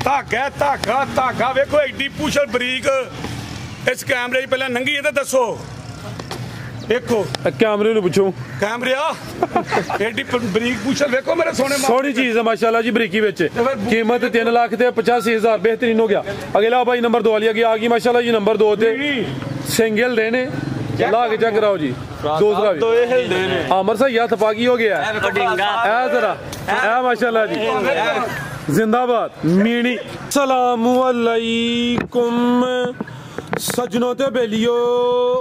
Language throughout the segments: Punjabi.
धागा धागा धागा वेखो एडी पूछल बरीक इस कैमरे च पहले नंगी है तो दसो देखो कैमरे नु पूछो कैमरे एडी बरीक पूछल वेखो मेरे सोने सोहनी चीज है माशाल्लाह जी बरीकी विच कीमत 3,85,000 बेहतरीन हो गया। अगला भाई नंबर 2 वाली आ गई माशाल्लाह जी नंबर 2 ते सिंगल देने ला के चेक कराओ जी दूसरा भी आमर सा या थपाकी हो गया है जरा माशाल्लाह जी जिंदाबाद मीणी। सलाम अलैकुम सजनों ते बेलियो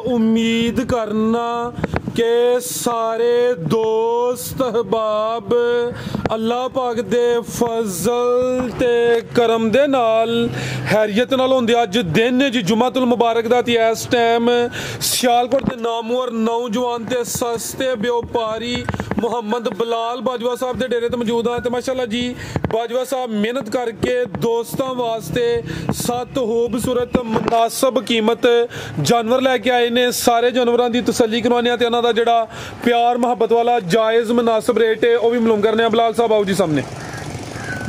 उम्मीद करना के सारे दोस्त अहबाब अल्लाह पाक दे फजल ते करम दे नाल हैरियत नाल होंदे अज दिन जी जुमातुल मुबारक दा ते इस टाइम सियालकोट दे नामवर नौजवान ते सस्ते व्यापारी मुहम्मद बिलाल बाजवा साहब दे डेरे ते मौजूद हां ते माशाल्लाह जी बाजवा साहब मेहनत करके दोस्तां वास्ते 7 खूबसूरत मुनासिब कीमत जानवर लेके आए ने। सारे जानवरां दी तसल्ली करवाने ते दा जड़ा प्यार मोहब्बत वाला जायज मुनासिब रेट है वह भी मालूम करने। बिलाल साहब आओ जी सामने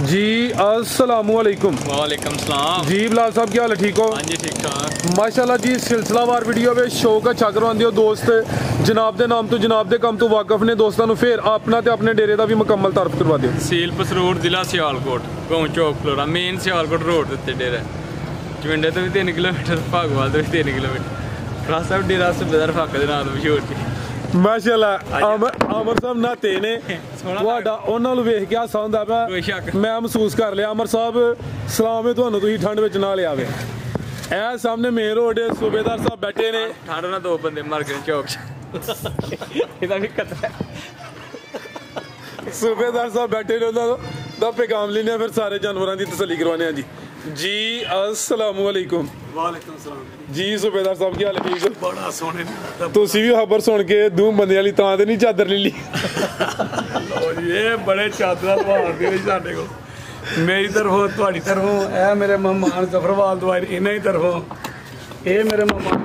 जी। अस्सलाम वालेकुम। वालेकुम सलाम जी बिलाल साहब क्या हाल है ठीक हो? हाँ जी ठीक ठाक माशाल्लाह जी सिलसिलावार वीडियो में शौक अच्छा करवांदे हो दोस्त जनाब दे नाम तो जनाब दे कम तो वाकफ ने दोस्तों फिर अपना ते अपने डेरे का भी मुकम्मल तारफ करवा दियो। सील पसरूर जिला सियालकोट गाँव चौक फ्लोरा मेन सियालकोट रोड उत्ते डेरा चविंडे तो भी 3 किलोमीटर भागवाल तो भी 3 किलोमीटर रास्ता भी डेरा सूबेदार फाके दे नाल मशहूर जी माशाल्लाह अमर साहब नाते ने ਤੁਹਾਡਾ ਉਹਨਾਂ ਨੂੰ ਵੇਖ ਕੇ ਹਾਸਾ ਹੁੰਦਾ ਪਿਆ ਮੈਂ ਮਹਿਸੂਸ ਕਰ ਲਿਆ। ਅਮਰ ਸਾਹਿਬ ਸਲਾਮ ਹੈ ਤੁਹਾਨੂੰ ਤੁਸੀਂ ਠੰਡ ਵਿੱਚ ਨਾ ਲਿਆਵੇ ਇਹ ਸਾਹਮਣੇ ਮੇਨ ਰੋਡ ਸੂਬੇਦਾਰ ਸਾਹਿਬ ਬੈਠੇ ਨੇ ਠੰਡ ਨਾਲ 2 ਬੰਦੇ ਮਰ ਗਏ ਚੌਕ 'ਚ ਇਹਦਾ ਵੀ ਖਤਰਾ ਸੂਬੇਦਾਰ ਸਾਹਿਬ ਬੈਠੇ ਨੇ ਉਹਨਾਂ ਦਾ ਪੈਗਾਮ ਲੈਣੇ ਫਿਰ ਸਾਰੇ ਜਾਨਵਰਾਂ ਦੀ ਤਸੱਲੀ ਕਰਵਾਉਣੇ ਆ जी अस्सलाम वालेकुम। वालेकुम सलाम जी सूबेदार साहब क्या हाल है ठीक है? बड़ा सोने तुसी भी खबर सुन के 2 बंदे वाली तां ते नहीं चादर ले ली लो जी ये बड़े चादर मारदे ने साडे को मेरी तरफों तुहाडी तरफों ए मेरे मेहमान जफरवाल दवाई इन्हां ही तरफों ए मेरे मेहमान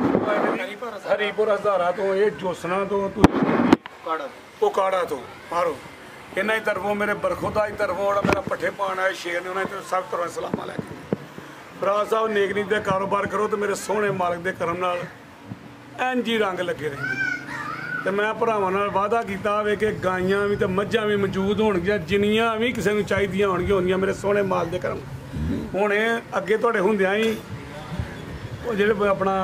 हरीपुर हज़ारा तो ये जोसना तो काड़ा तो मारो इन्हां ही तरफों मेरे बरखुदा की तरफों मेरा पट्ठे पाना है शेर ने उन्हें सब तरह सलाम अलैकुम। भरा साहब नेकनी दे कारोबार करो तो मेरे सोहने मालिक दे करम नाल इंज ही रंग लगे रहेंगे तो मैं भरावां नाल वादा कीता वे कि गाइयां भी तो मझां भी मौजूद होणगियां जिन्नियां भी किसी नूं चाहीदियां होणगियां होंदियां मेरे सोहने माल दे करम। हुण अगे तुहाडे हुंदियां ही ਉਹ ਜਿਹੜੇ ਆਪਣਾ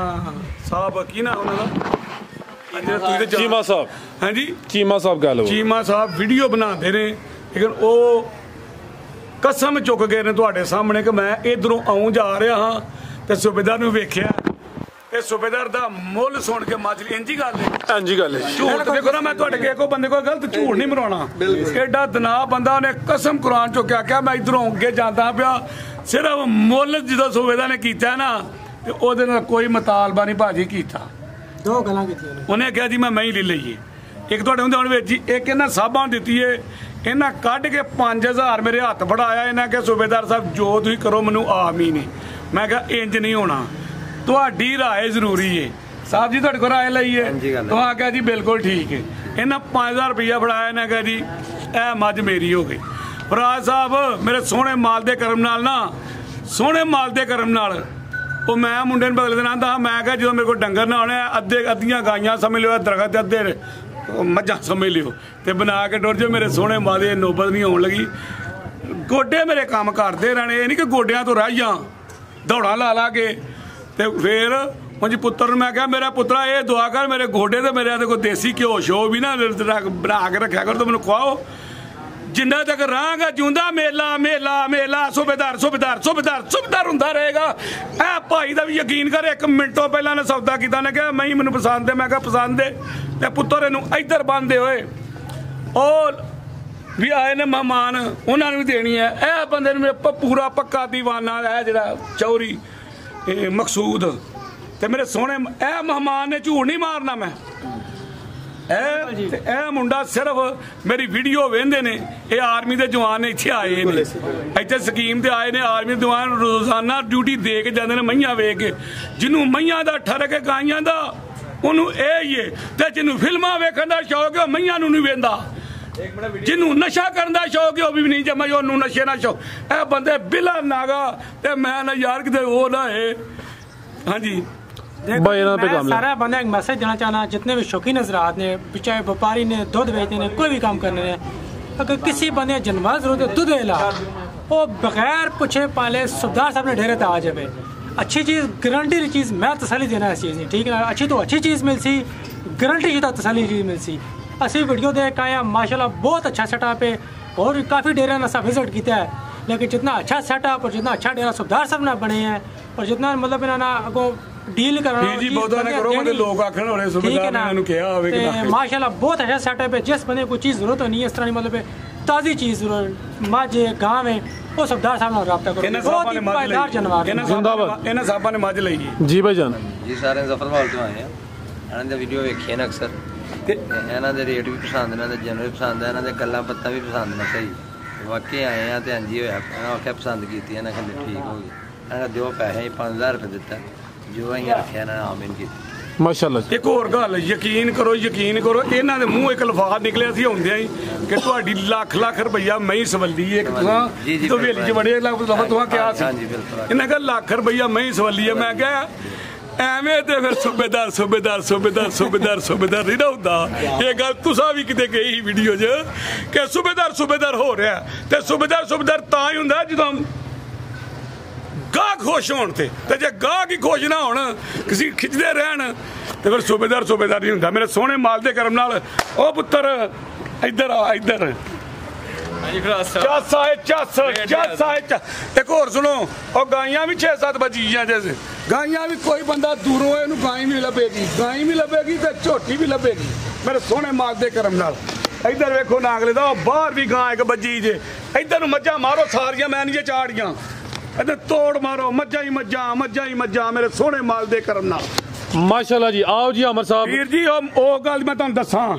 ਸਾਹਿਬ ਕੀ ਨਾ ਉਹਨਾਂ ਦਾ चीमा साहब हाँ जी चीमा साहब गल चीमा साहब वीडियो बनाते ने लेकिन वो कसम चुक गए ने तुहाडे सामने कि मैं इधरों आऊँ जा रहा हाँ तो सूबेदार नूं वेखिया ते सूबेदार दा मुੱਲ सुन के माजरी इंजी गल है इंजी गल है झूठ देखो ना मैं तुहाडे के को बंदे को गलत झूठ नहीं मराउणा एडा दना बंदा ने कसम कुरान चो क्या मैं इधरों अगे जाता पिया सिर्फ मुੱਲ जो सूबेदार ने कीता ना ते ओहदे नाल कोई मुतालबा नहीं भाजी कीता दो गल्लां कीतियां उन्हें कहा जी मैं ही ले लईए एक तुहाडे हुंदे हुण विच एक इन्हां साहबां दित्ती है इन्हां कढ के 5000 मेरे हत्थ फड़ाया इन्हां के सूबेदार साहब जो तुसीं करो मैनूं आमी नहीं मैं कहा इंज नहीं होना तुहाडी राय जरूरी है साहब जी तुहाडे कोल राय लईए तो आख्या जी बिल्कुल ठीक है इन्हां 5000 रुपया फड़ाया इन्हां कहा जी ए मझ मेरी हो गई। फराज साहब मेरे सोहने माल दे करम नाल ना सोहने माल दे करम नाल वो मैं मुंडे बगले दिन आंदा मैं क्या जो मेरे को डंगर ना होने अद्धे अद्धियां गाइयां समझ लियो दरख्त अद्धे मझां समझ लियो ते बना के टुर जो मेरे सोहने माले नौबत नहीं आउण लगी गोडे मेरे काम करते रहने ये नहीं कि गोडियां तो रह जा दौड़ा ला ला के ते फिर मुझे पुत्र मैं क्या मेरा पुत्रा ये दुआ कर मेरे गोडे तो मेरे कोई देसी घ्यो शो भी ना बना के रखा कर तो मैनूं खुआओ जिन्ना तक रहांगा जिंदा मेला मेला मेला सूबेदार सूबेदार सूबेदार सूबेदार हुंदा रहेगा। ए भाई दा भी यकीन कर 1 मिनटों पहला ने सौदा कीता ने कहा मैं मैनूं पसंद है मैं कहा पसंद है ते पुत्तर इनूं इधर बंदे होए और भी आए ने मेहमान उन्होंने भी देनी है ए बंदे नूं पूरा पक्का दीवाना है जिहड़ा चौरी मकसूद ते मेरे सोहने ए मेहमान ने झूठ नहीं मारना मैं मुंडा सिर्फ मेरी वीडियो वेंदे ने ये आर्मी दे जवान ने इत्थे आए ने इत्थे स्कीम ते आए ने आर्मी दे जवान रोजाना ड्यूटी दे के जांदे ने मईयां वेख के जिन्हों मईयां दा ठरक गाइयां दा ओनू ए ही है ते जिन्हों फिल्मां वेखण दा शौक है मईयां नूं नहीं वेंदा ਜਿਹਨੂੰ ਨਸ਼ਾ ਕਰਨ ਦਾ ਸ਼ੌਕ ਹੈ ਉਹ ਵੀ ਨਹੀਂ ਜਮਾ ਉਹਨੂੰ ਨਸ਼ੇ ਨਾਲ ਸ਼ੌਕ ਇਹ ਬੰਦੇ ਬਿਲਾ ਨਾਗਾ ਤੇ ਮੈਂ ਨਾ ਯਾਰ ਕਿਤੇ ਉਹ ਨਾ ਹੈ ਹਾਂਜੀ सारा बंदा एक मैसेज देना चाहना जितने भी शौकीन हजरात ने चाहे व्यापारी ने दूध बेचने ने कोई भी काम करने ने अगर किसी बंदे जानवर जरूरत है दूध वेला वो बगैर पूछे पाले सुबदार साहब ने डेरे आ जाए अच्छी चीज़ गारंटी चीज़ मैं तसली देना इस चीज़ ठीक है अच्छी तो अच्छी चीज़ मिलसी गारंटी तो तसली चीज़ मिलसी असी वीडियो देख आए माशाल्लाह बहुत अच्छा सेटअप है और काफ़ी डेरे ने सब विजिट किया है लेकिन जितना अच्छा सेटअप और जितना अच्छा डेरा सुबदार साहब ने बने हैं और जितना मतलब इन्होंने अगो डील करना जी बहुतों ने करो मतलब लोग आखण होरे सुबेदार ने इन्होंने कहा होवे कि माशाल्लाह बहुत अच्छा सेटअप है जिस बंदे को चीज़ जरूरत नहीं है इस तरह मतलब ताज़ी चीज़ जरूरत माजे गाँव में वो सुबदार साहब ने रब्ता करो बहुत ही पायदार जानवर जिंदाबाद इन्हां साहबां ने मझ ਲਈ जी भाई जान जी सारे जफरवाल तो आए हैं ਇਹਨਾਂ ਦੇ ਵੀਡੀਓ ਵੇਖੇ ਨੇ ਅਕਸਰ ਤੇ ਇਹਨਾਂ ਦੇ ਰੇਟ ਵੀ ਪਸੰਦ ਨੇ ਤੇ ਜਨਰਲ ਪਸੰਦ ਹੈ ਇਹਨਾਂ ਦੇ ਗੱਲਾਂ ਪੱਤਾ ਵੀ ਪਸੰਦ ਨੇ ਸਹੀ ਵਾਕਈ ਆਏ ਆ ਤੇ ਹਾਂਜੀ ਹੋਇਆ ਇਹਨਾਂ ਆਖਿਆ ਪਸੰਦ ਕੀਤੀ ਇਹਨਾਂ ਕਹਿੰਦੇ ਠੀਕ ਹੋ ਗਈ ਇਹਨਾਂ ਦਿਓ ਪੈਸੇ 5000 ਰੁਪਏ ਦਿੱਤਾ ਜੋ ਅਸੀਂ ਰੱਖਿਆ ਇਹਨਾਂ ਨੇ ਆਮੀਨ ਕੀਤੀ ਮਾਸ਼ਾਅੱਲਾ ਇੱਕ ਹੋਰ ਗੱਲ ਯਕੀਨ ਕਰੋ ਇਹਨਾਂ ਦੇ ਮੂੰਹ ਇੱਕ ਲਫਾਜ਼ ਨਿਕਲਿਆ ਸੀ ਹੁੰਦਿਆਂ ਹੀ ਕਿ ਤੁਹਾਡੀ ਲੱਖ ਰੁਪਈਆ ਮੈਂ ਹੀ ਸਵੱਲੀ ਇੱਕ ਤੋਂ ਵੇਲੀ ਚ ਬੜੇ ਲਫਾ ਤੁਹਾਂ ਕਿਹਾ ਸੀ ਇਹਨਾਂ ਕਹਿੰਦਾ ਲੱਖ ਰੁਪਈਆ ਮੈਂ ਹੀ ਸਵੱਲੀ ਹੈ ਮੈਂ ਕਿਹਾ ਐਵੇਂ ਤੇ ਫਿਰ ਸੂਬੇਦਾਰ ਨਹੀਂ ਨਾ ਹੁੰਦਾ ਇਹ ਗੱਲ ਤੁਸੀਂ ਵੀ ਕਿਤੇ ਗਈ ਵੀਡੀਓ 'ਚ ਕਿ ਸੂਬੇਦਾਰ ਹੋ ਰਿਹਾ ਤੇ ਸੂਬੇਦਾਰ ਤਾਂ ਹੀ ਹੁੰਦਾ ਜਦੋਂ ਗਾਹ ਖੁਸ਼ ਹੋਣ ਤੇ ਜੇ ਗਾਹ ਕੀ ਖੁਸ਼ ਨਾ ਹੋਣ ਕਿਸੇ ਖਿੱਚਦੇ ਰਹਿਣ ਤੇ ਫਿਰ ਸੂਬੇਦਾਰ ਨਹੀਂ ਹੁੰਦਾ ਮੇਰੇ ਸੋਹਣੇ ਮਾਲ ਦੇ ਕਰਮ ਨਾਲ ਉਹ ਪੁੱਤਰ ਇੱਧਰ ਆ ਇੱਧਰ ਇੱਕ ਹੋਰ ਸੁਣੋ ਉਹ ਗਾਈਆਂ ਵੀ 6-7 ਬਚੀਆਂ ਜੈਸੇ ਗਾਈਆਂ ਵੀ ਕੋਈ ਬੰਦਾ ਦੂਰੋਂ ਇਹਨੂੰ ਗਾਈ ਵੀ ਲੱਭੇਗੀ ਤੇ ਝੋਟੀ ਵੀ ਲੱਭੇਗੀ ਮੇਰੇ ਸੋਹਣੇ ਮਾਲ ਦੇ ਕਰਮ ਨਾਲ ਇੱਧਰ ਵੇਖੋ ਨਾਗਲੇ ਦਾ ਬਾਹਰ ਵੀ ਗਾਂ ਇੱਕ ਬੱਜੀ ਜੇ ਇੱਧਰ ਨੂੰ ਮੱਝਾਂ ਮਾਰੋ ਸਾਰੀਆਂ ਮੈਂ ਨਹੀਂ ਜੇ ਚਾੜੀਆਂ ਇੱਧਰ ਤੋੜ ਮਾਰੋ ਮੱਝਾਂ ਹੀ ਮੱਝਾਂ ਮੇਰੇ ਸੋਹਣੇ ਮਾਲ ਦੇ ਕਰਮ ਨਾਲ ਮਾਸ਼ਾਅੱਲਾ ਜੀ ਆਓ ਜੀ ਅਮਰ ਸਾਹਿਬ ਵੀਰ ਜੀ ਉਹ ਗੱਲ ਮੈਂ ਤੁਹਾਨੂੰ ਦੱਸਾਂ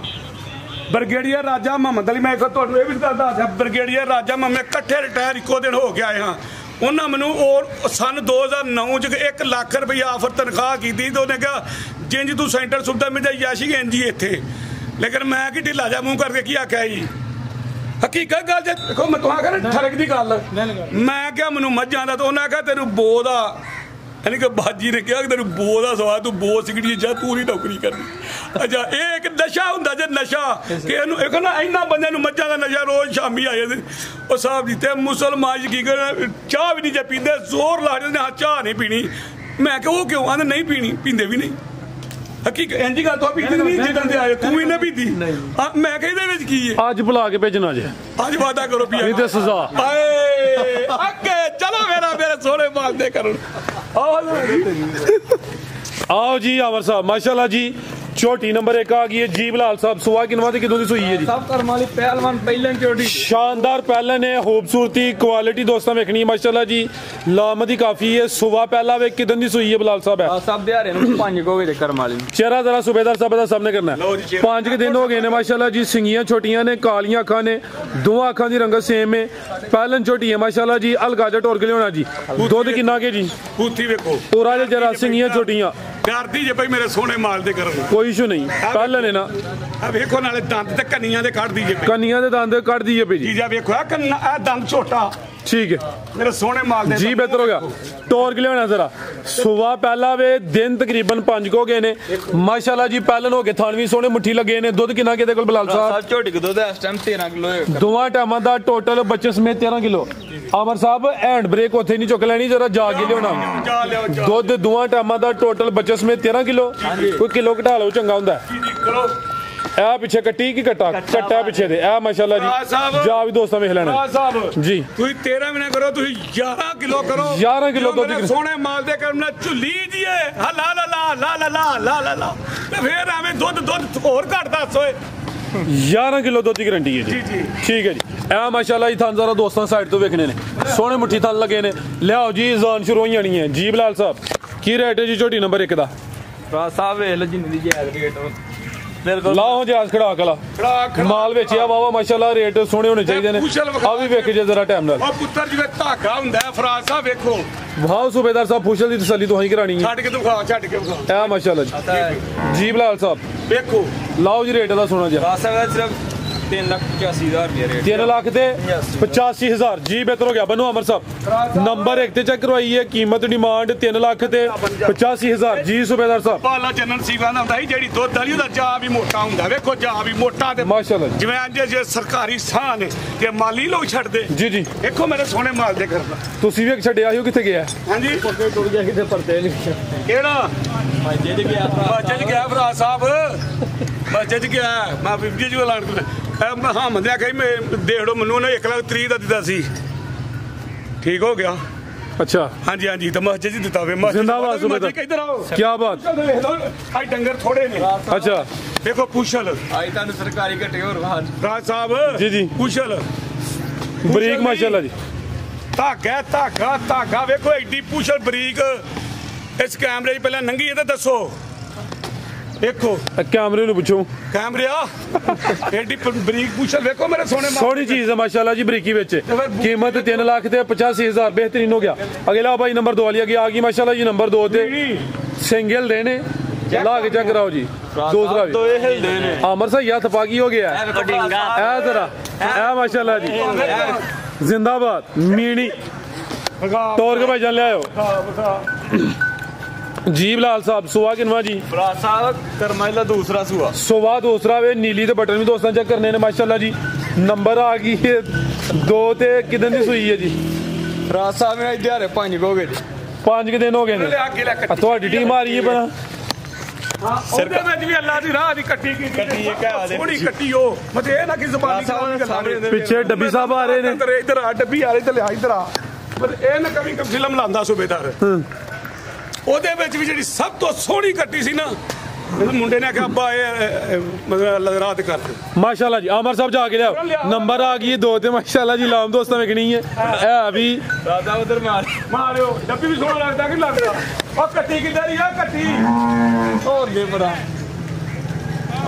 ਬ੍ਰਿਗੇਡੀਅਰ ਰਾਜਾ ਮੁਹੰਮਦ ਅਲੀ ਮੈਂ ਤੁਹਾਨੂੰ ਇਹ ਵੀ ਦੱਸਦਾ ਬ੍ਰਿਗੇਡੀਅਰ ਰਾਜਾ ਮੁਹੰਮਦ ਇਕੱਠੇ ਰਿਟਾਇਰ ਇੱਕੋ ਦਿਨ ਹੋ ਕੇ ਆਏ ਹਾਂ ਉਹਨਾਂ ਮੈਨੂੰ ਉਹ ਸਨ 2009 ਚ 1 ਲੱਖ ਰੁਪਈਆ ਆਫਰ ਤਨਖਾਹ ਕੀਤੀ ਤੇ ਉਹਨੇ ਕਿਹਾ ਜਿੰਜ ਤੂੰ ਸੈਂਟਰ ਸੁਵਿਧਾ ਮਿਲ ਜਾਈ ਯਾਸ਼ੀ ਇੰਜੀ ਇੱਥੇ ਲੇਕਿਨ ਮੈਂ ਕੀ ਢਿੱਲਾ ਜਾ ਮੂੰਹ ਕਰਕੇ ਕੀ ਆਖਿਆ ਜੀ ਹਕੀਕਤ ਗੱਲ ਜੇ ਦੇਖੋ ਮੈਂ ਤੁਹਾਨੂੰ ਕਹਿੰਦਾ ਠਰਕ ਦੀ ਗੱਲ ਮੈਂ ਕਿਹਾ ਮੈਨੂੰ ਮੱਝਾਂ ਦਾ ਤਾਂ ਉਹਨਾਂ ਕਿਹਾ ਤੈਨੂੰ ਬੋ ਦਾ यानी कि बाजी ने कहा कि तेन बो का सवाल तू बो सिगड़ी जा तू नहीं नौकरी करनी अच्छा ये एक नशा होंगे जे नशा कि ना इन्होंने बंद मझा का नशा रोज शामी आ जाते और साहब जी मुसलमान की चाह भी नहीं जे पीते जोर ला देते हाँ चाह नहीं पीनी मैं क्या वो क्यों आते नहीं पीनी पीते भी नहीं हकीकत इंजी गल तो पीती नहीं जिदन दे आए तू ही नहीं पीती मैं कहते की है आज बुला के भेजना जे आज वादा करो पिया ते सजा अगे चलो मेरे सोने माल दे करो आओ जी अमर साहब माशाल्लाह जी छोटी नंबर 1 आ गई है जी बिलाल साहब सुहा किनवा ते किदों दी सुई है जी सब करमाली पहलवान पहलन चोटी शानदार पहलन है खूबसूरती क्वालिटी दोस्तों वेखनी माशाल्लाह जी लामदी काफी है सुहा पहला वे किदों दी सुई है बिलाल साहब है सब दिहाड़े नु 5 को गए करमाली चेहरा जरा सूबेदार साहब दा सामने करना है 5 के दिन हो गए ने माशाल्लाह जी सिंगियां छोटियां ने कालियां अखां ने दो अखां दी रंगत सेम है पहलन छोटी है माशाल्लाह जी अलगाजा टोर के लेना जी दूध कितना के जी पूथी वेखो पूरा जरा सिंगियां छोटियां करती जे भाई मेरे सोने माल दे कर कोई इशू नहीं पहले ने ना वेखो नाले दंद ते कन्नियां दे काट दीजिए कन्नियां दे दंद काट दीजिए पे जी जा वेखो आ दंद छोटा ठीक है मेरे सोने माल दे जी बेहतर हो गया टोर के लेना जरा सुबह पहला वे दिन तकरीबन 5 को गए ने माशाल्लाह जी पहलन हो गए थानवी सोने मुट्ठी लगे ने दूध किना के कोल बिलाल साहब छोटी के दूध इस टाइम 13 किलो है दोवां टाइमां दा टोटल बच्चे समेत 13 किलो अमर साहब हैंड ब्रेक उथे नहीं चुक लैनी जरा जा के लियाना दूध दोवां टाइमां दा टोटल बच्चे समेत 13 किलो कोई किलो घटा लो चंगा हुंदा ए पिछे कट्टी की कट्टा पिछे दे ए माशाल्लाह जी जा भी दोस्तां वेख लेना जी तुई 13 भी ना करो तुई 11 किलो करो 11 किलो दूध सोने माल दे कर ना झुली जीए ला ला ला ला ला ला ला ला ला ते फिर एवें दूध और घट दस होए 11 किलो दूध की गारंटी है जी ठीक है जी ए माशाल्लाह जी थान जरा दोस्तां साइड तो वेखने ने सोने मुट्ठी थान लगे ने लियाओ जी जान शुरू होई जानी है जी बिलाल साहब की रेट है जी छोटी नंबर 1 दा साहब वेख लो जिन्नी दी जायज रेट लाओ जहाज खड़ा कला माल बेचिया वावा माशाल्लाह रेट सोने होने चाहिए ने आ भी वेख जे जरा टाइम नाल ओ पुੱਤਰ जिवे धागा हुंदा है फराज साहब वेखो वाह सूबेदार साहब फुशल दी तसल्ली तो ही करानी है छड के दिखा ए माशाल्लाह जी बिलाल साहब वेखो लाओ जी रेट दा सुना जी सिर्फ 3,85,000 रुपये रेट 3,85,000 जी बेहतर हो गया बनो अमर साहब नंबर 1 ते चेक करवाइए कीमत डिमांड 3,85,000 जी सूबेदार साहब ਪਾਲਾ ਚੰਨਨ ਸੀਗਾ ਦਾ ਹੁੰਦਾ ਸੀ ਜਿਹੜੀ ਦੁੱਧ ਵਾਲੀ ਉਹਦਾ ਜਾ ਵੀ ਮੋਟਾ ਹੁੰਦਾ ਵੇਖੋ ਜਾ ਵੀ ਮੋਟਾ ਤੇ ਮਾਸ਼ਾਅੱਲਾ ਜਿਵੇਂ ਅੱਜ ਜੇ ਸਰਕਾਰੀ ਸਾਹ ਨੇ ਤੇ ਮਾਲੀ ਲੋਕ ਛੱਡਦੇ ਜੀ ਜੀ ਵੇਖੋ ਮੇਰੇ ਸੋਹਣੇ ਮਾਲ ਦੇ ਕਰਦਾ ਤੁਸੀਂ ਵੀ ਇੱਕ ਛੱਡਿਆ ਸੀ ਉਹ ਕਿੱਥੇ ਗਿਆ ਹਾਂਜੀ ਪੱਕੇ ਟੁੱਟ ਗਿਆ ਕਿਤੇ ਪਰਤੇ ਨਹੀਂ ਕਿਹੜਾ ਮਾਜੇ ਚ ਗਿਆ ਬੱਚੇ ਚ ਗਿਆ ਭਰਾ ਸਾਹਿਬ ਬੱਚੇ ਚ ਗਿਆ ਮੈਂ ਵੀਡੀਓ ਚ ਲਾਣ ਮੈਂ ਹਾਂ ਮੰਦਿਆ ਕਹੀ ਮੈਂ ਦੇਖ ਲਓ ਮੈਨੂੰ ਉਹਨੇ 1,30,000 ਦਾ ਦਿੱਤਾ ਸੀ ਠੀਕ ਹੋ ਗਿਆ अच्छा ਹਾਂਜੀ ਹਾਂਜੀ ਤਾਂ ਮਸਜਿਦ ਚ ਦਿੱਤਾ ਵੇ ਜ਼ਿੰਦਾਬਾਦ ਮਸਜਿਦ ਕਿੱਧਰ ਆਓ क्या बात ਆਈ ਡੰਗਰ ਥੋੜੇ ਨੇ अच्छा ਦੇਖੋ ਪੁੱਛਲ ਅੱਜ ਤੁਹਾਨੂੰ ਸਰਕਾਰੀ ਘਟੇ ਹੋਰ ਬਾਹਰ ਰਾਜ ਸਾਹਿਬ ਜੀ ਜੀ ਪੁੱਛਲ ਬਰੀਕ ਮਾਸ਼ਾਅੱਲਾ ਜੀ ਧਾਗਾ ਵੇਖੋ ਐਡੀ ਪੁੱਛਲ ਬਰੀਕ ਇਸ ਕੈਮਰੇ 'ਚ ਪਹਿਲਾਂ ਨੰਗੀ ਹੈ ਤਾਂ ਦੱਸੋ ਵੇਖੋ कैमरे ਨੂੰ ਪੁੱਛੋ ਕੈਮਰਿਆ ਐਡੀ ਬਰੀਕ ਪੁੱਛਲ ਵੇਖੋ ਮੇਰੇ ਸੋਹਣੇ ਸੋਹਣੀ ਚੀਜ਼ ਹੈ ਮਾਸ਼ਾਅੱਲਾ ਜੀ ਬਰੀਕੀ ਵਿੱਚ कीमत 3,85,000 बेहतरीन हो गया अगला भाई नंबर 2 वाली आ गई माशाल्लाह जी नंबर 2 ते सिंगल देने ला के चेक कराओ जी दूसरा भी आमर साहब या थपाकी हो गया है जरा है माशाल्लाह जी जिंदाबाद मीणी तौर के भाई जान ले आयो जी बिलाल साहब सुहा किनवा जी साहब करमाइला दूसरा सुआ सुहा दूसरा वे नीली ते बटन भी दोस्तों चेक करने ने माशाल्लाह जी नंबर आ गई है 2 ते किदन दी सुई है जी राज साहब ने दिहाड़े 5 हो गए 5 के दिन हो गए ने ਤੁਹਾਡੀ ਟੀਮ ਆ ਰਹੀ ਹੈ ਬਣਾ ਉਹਦੇ ਵਿੱਚ ਵੀ ਅੱਲਾ ਦੀ ਰਾਹ ਦੀ ਕੱਟੀ ਥੋੜੀ ਕੱਟੀ ਉਹ ਮਤੇ ਇਹ ਨਾ ਕਿ ਜ਼ਬਾਨੀ ਗੱਲਾਂ ਪਿੱਛੇ ਡੱਬੀ ਸਾਹਿਬ ਆ ਰਹੇ ਨੇ ਇੱਧਰ ਆ ਡੱਬੀ ਆ ਰਹੀ ਤੇ ਲਿਆ ਇੱਧਰ ਆ ਪਰ ਇਹ ਨਾ ਕभी ਫਿਲਮ ਲਾਂਦਾ ਸੂਬੇਦਾਰ ਉਹਦੇ ਵਿੱਚ ਵੀ ਜਿਹੜੀ ਸਭ ਤੋਂ ਸੋਹਣੀ ਕੱਟੀ ਸੀ ਨਾ ਮੁੰਡੇ ਨੇ ਆਖਿਆ ਅੱਬਾ ਇਹ ਮਤਲਬ ਰਾਤ ਕਰ ਮਾਸ਼ਾਅੱਲਾ ਜੀ ਆਮਰ ਸਾਹਿਬ ਜਾ ਕੇ ਲਿਆਓ ਨੰਬਰ ਆ ਗਈ 2 ਤੇ ਮਾਸ਼ਾਅੱਲਾ ਜੀ ਲਾਮ ਦੋਸਤਾਂ ਵੇਖਣੀ ਹੈ ਇਹ ਵੀ ਦਾਦਾ ਉਧਰ ਮਾਰਿਓ ਡੱਬੀ ਵੀ ਸੋਹਣਾ ਲੱਗਦਾ ਕਿ ਲੱਗਦਾ ਉਹ ਕੱਟੀ ਕਿੱਧਰ ਆ ਕੱਟੀ ਹੋਰ ਗਏ ਬੜਾ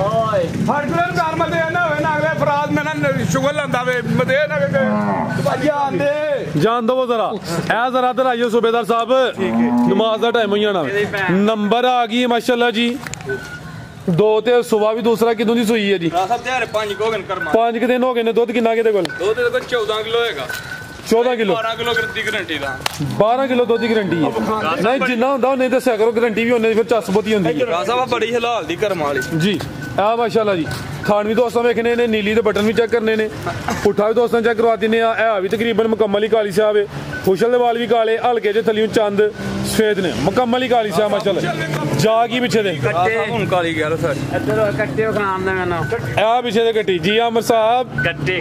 ਓਏ ਫਰਕਰਨ ਕਰ ਮਤੇ ਨਾ ਹੋਵੇ ਨਾ ਅਗਲੇ ਫਰਾਜ਼ ਮੈਂ ਨਾ ਸ਼ੁਗਰ ਲੰਦਾ ਵੇ ਮਤੇ ਨਾ ਕਿ ਜਾਨ ਦੇ ਜਾਨ ਦੋ ਜ਼ਰਾ ਇਹ ਜ਼ਰਾ ਇਧਰ ਆਇਓ ਸੂਬੇਦਾਰ ਸਾਹਿਬ ਨਮਾਜ਼ ਦਾ ਟਾਈਮ ਹੋ ਜਾਣਾ ਨੰਬਰ ਆ ਗਈ ਮਾਸ਼ਾਅੱਲਾ ਜੀ 2 ਤੇ ਸੁਬਾ ਵੀ ਦੂਸਰਾ ਕਿਦੋਂ ਦੀ ਸੂਈ ਹੈ ਜੀ ਰਾਤ ਸਾਹਿਬ ਦਿਹਾੜੇ 5 ਹੋ ਗਏ ਕਰਮਾ 5 ਦਿਨ ਹੋ ਗਏ ਨੇ ਦੁੱਧ ਕਿੰਨਾ ਕਿਤੇ ਕੋਲ ਦੁੱਧ ਦੇ ਕੋਲ 14 ਕਿਲੋ ਹੋਏਗਾ 14 ਕਿਲੋ 12 ਕਿਲੋ ਦੀ ਗਰੰਟੀ ਦਾ 12 ਕਿਲੋ ਦੁੱਧ ਦੀ ਗਰੰਟੀ ਹੈ ਨਹੀਂ ਜਿੰਨਾ ਹੁੰਦਾ ਉਹਨੇ ਦੱਸਿਆ ਕਰੋ ਗਰੰਟੀ ਵੀ ਉਹਨੇ ਫਿਰ ਚੱਸ ਬੋਤੀ ਹੁੰਦੀ ਹੈ ਰਾਜ ਸਾਹਿਬ ਬੜੀ ਹਲਾਲ ਦੀ ਕਰਮ ਵਾਲੀ ਜੀ ਆ ਮਾਸ਼ਾਅੱਲਾ ਜੀ ਖਾਣ ਵੀ ਦੋਸਤਾਂ ਵੇਖਣੇ ਨੇ ਨੀਲੀ ਦੇ ਬਟਨ ਵੀ ਚੈੱਕ ਕਰਨੇ ਨੇ ਪੁੱਠਾ ਵੀ ਦੋਸਤਾਂ ਚੈੱਕ ਕਰਵਾ ਦਿੰਨੇ ਆ ਇਹ ਵੀ ਤਕਰੀਬਨ ਮੁਕੰਮਲ ਹੀ ਕਾਲੀ ਸਾਹਿਬ ਹੈ ਖੁਸ਼ਲ ਦੇ ਵਾਲ ਵੀ ਕਾਲੇ ਹਲਕੇ ਜਿਹੇ ਥੱਲਿਓਂ ਚੰਦ ਸਫੇਦ ਨੇ ਮੁਕੰਮਲ ਹੀ ਕਾਲੀ ਸਾਹਿਬ ਮਾਸ਼ਾਅੱਲਾ ਜਾ ਕੀ ਪਿੱਛੇ ਦੇ ਹੁਣ ਕਾਲੀ ਗਿਆ ਸਰ ਇੱਧਰ ਕੱਟੇ ਖਾਣ ਦਾ ਮੈਨੂੰ ਆ ਪਿੱਛੇ ਦੇ ਕੱਟੀ ਜੀ ਆਮਰ ਸਾਹਿਬ ਕੱਟੇ